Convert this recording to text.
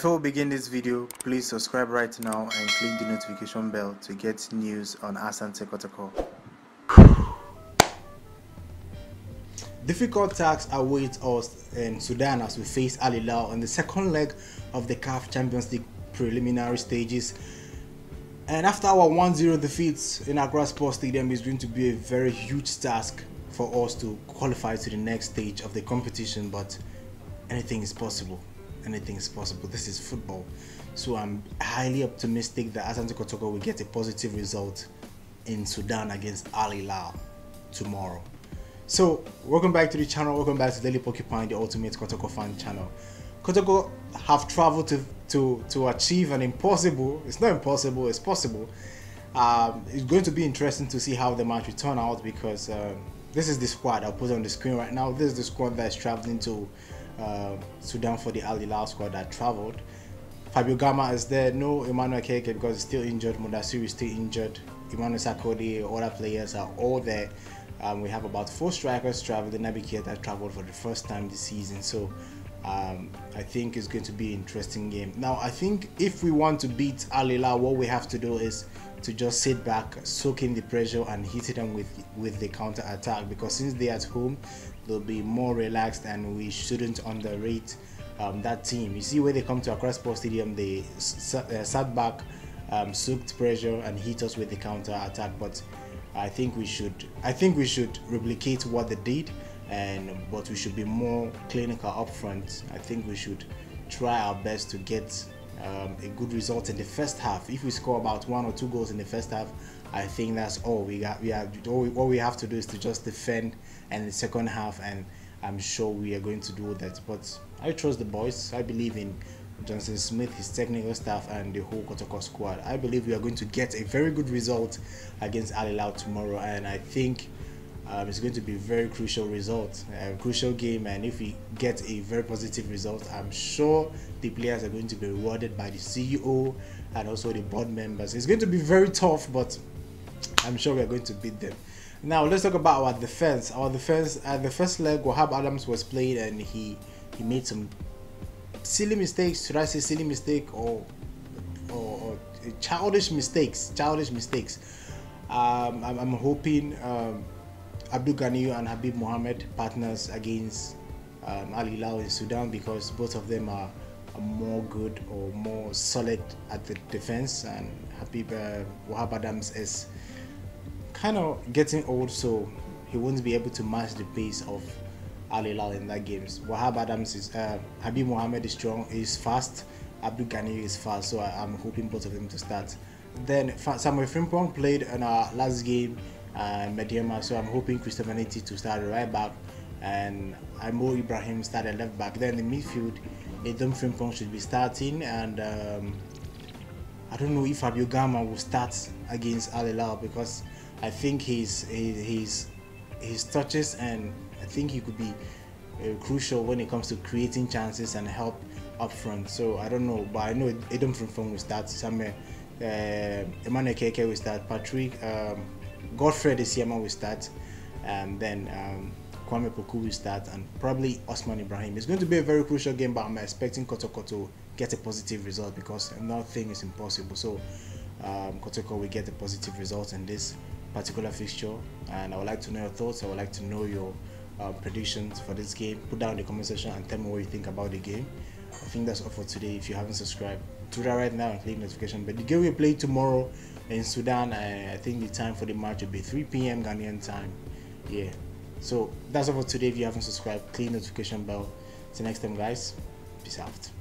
Before we begin this video, please subscribe right now and click the notification bell to get news on Asante Kotoko. Difficult tasks await us in Sudan as we face Al Hilal on the second leg of the CAF Champions League preliminary stages. And after our 1-0 defeats in Accra Sports Stadium, is going to be a very huge task for us to qualify to the next stage of the competition, but anything is possible. Anything is possible. This is football. So I'm highly optimistic that Asante Kotoko will get a positive result in Sudan against Al Hilal tomorrow. So welcome back to the channel. Welcome back to Daily Porcupine, the ultimate Kotoko fan channel. Kotoko have traveled to achieve an impossible. It's not impossible, it's possible. It's going to be interesting to see how the match will turn out, because this is the squad I'll put on the screen right now. This is the squad that is traveling to Sudan for the Al Hilal squad that traveled. Fabio Gama is there. No Emmanuel Keke because he's still injured. Mudasiru is still injured. Emmanuel Sakode, other players are all there. We have about 4 strikers traveling. Naby Keita traveled for the first time this season. So I think it's going to be an interesting game. Now, I think if we want to beat Al Hilal, what we have to do is to just sit back, soak in the pressure, and hit them with the counter attack, because since they're at home, they'll be more relaxed, and we shouldn't underrate that team. You see, when they come to Accra Sports Stadium, they sat back, soaked pressure, and hit us with the counter attack. But I think we should replicate what they did, but we should be more clinical up front. I think we should try our best to get a good result in the first half. If we score about 1 or 2 goals in the first half, I think that's all we got. All we have to do is to just defend in the second half, and I'm sure we are going to do that. But I trust the boys. I believe in Johnson Smith, his technical staff, and the whole Kotoko squad. I believe we are going to get a very good result against Al Hilal tomorrow, and I think it's going to be a very crucial result, a crucial game. And if we get a very positive result, I'm sure the players are going to be rewarded by the CEO and also the board members. It's going to be very tough, but I'm sure we're going to beat them. Now let's talk about our defense. Our defense at the first leg, Wahab Adams was played, and he made silly mistakes. Should I say silly mistake or childish mistakes? I'm hoping Abdul Ghani and Habib Mohammed partners against Al Hilal in Sudan, because both of them are more good or more solid at the defense, and Wahab Adams is kind of getting old, so he won't be able to match the pace of Al Hilal in that games. Wahab Adams is Habib Mohammed is strong, is fast. Abdul Ghani is fast, so I'm hoping both of them to start. Then Samuel Frimpong played in our last game, Mediama, so I'm hoping Christopher Neti to start right back, and Imo Ibrahim started left back. Then in the midfield, Edom Frimpong should be starting, and I don't know if Fabio Gama will start against Al Hilal, because I think his touches, and I think he could be crucial when it comes to creating chances and help up front. So I don't know, but I know Edom Frimpong will start. Somewhere Emmanuel Keke will start. Patrick Godfrey Esiama will start, and then Kwame Poku will start, and probably Osman Ibrahim. It's going to be a very crucial game, but I'm expecting Kotoko to get a positive result, because nothing is impossible. So Kotoko will get a positive result in this particular fixture, and I would like to know your thoughts. I would like to know your predictions for this game. Put down in the comment section and tell me what you think about the game. I think that's all for today. If you haven't subscribed, do that right now and click notification. But the game we play tomorrow in Sudan, I think the time for the match will be 3 p.m. Ghanaian time. Yeah, so that's all for today. If you haven't subscribed, click notification bell. Till next time, guys, peace out.